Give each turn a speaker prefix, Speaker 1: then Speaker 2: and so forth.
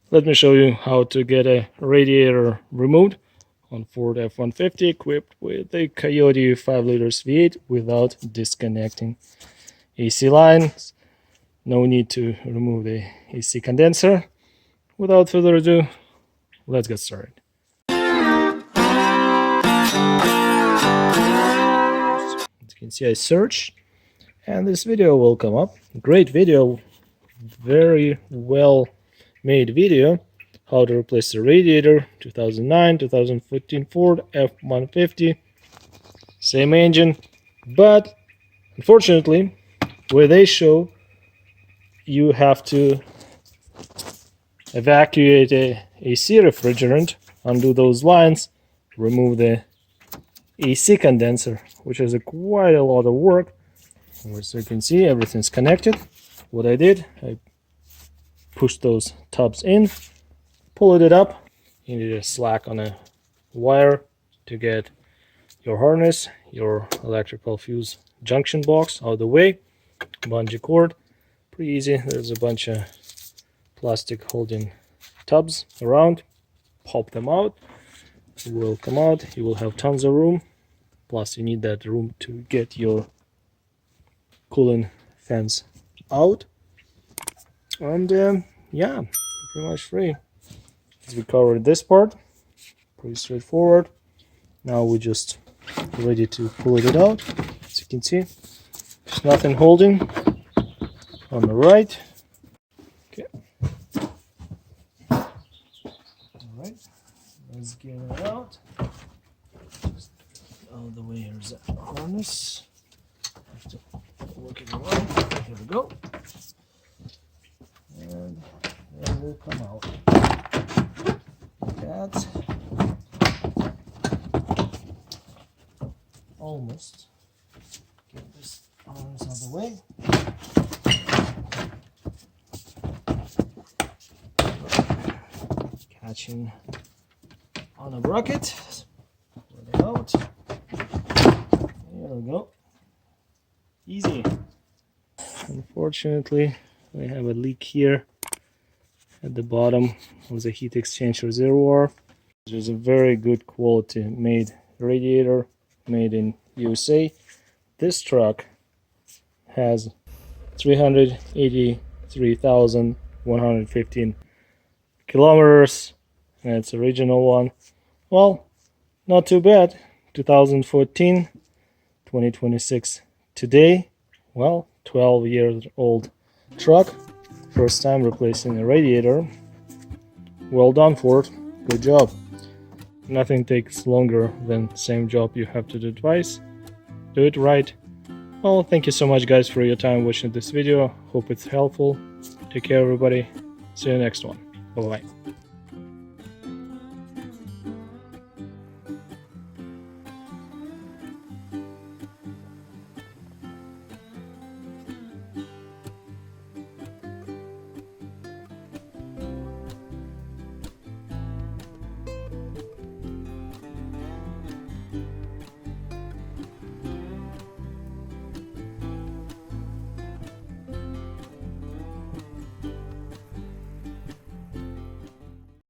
Speaker 1: Let me show you how to get a radiator removed on Ford F-150 equipped with a Coyote 5-liter V8 without disconnecting AC lines. No need to remove the AC condenser. Without further ado, let's get started. As you can see, I searched and this video will come up. Great video, very well made video, how to replace the radiator. 2009-2014 Ford F-150, same engine, but unfortunately where they show you have to evacuate a AC refrigerant, undo those lines, remove the AC condenser, which is quite a lot of work. As you can see, everything's connected. What I did, I pushed those tubs in, pulled it up. You need a slack on a wire to get your harness, your electrical fuse junction box out of the way. Bungee cord, pretty easy. There's a bunch of plastic holding tubs around. Pop them out. It will come out. You will have tons of room. Plus, you need that room to get your cooling fans out. And yeah, pretty much free. As we covered this part, pretty straightforward. Now we're just ready to pull it out. As you can see, there's nothing holding on the right. Okay. All right, let's get it out. Just out of the way. Here's the harness. Have to work it around. Here we go. And it will come out like that. Almost. Get this harness out of the way. Catching on a bracket. Pull it out. There we go. Easy. Unfortunately, we have a leak here at the bottom of the heat exchanger reservoir. There's a very good quality made radiator, made in USA. This truck has 383,115 kilometers, and it's original one. Well, not too bad. 2014, 2026 today. Well, 12 years old truck. First time replacing a radiator. Well done, Ford. Good job. Nothing takes longer than the same job you have to do twice. Do it right. Well, thank you so much, guys, for your time watching this video. Hope it's helpful. Take care, everybody. See you next one. Bye-bye.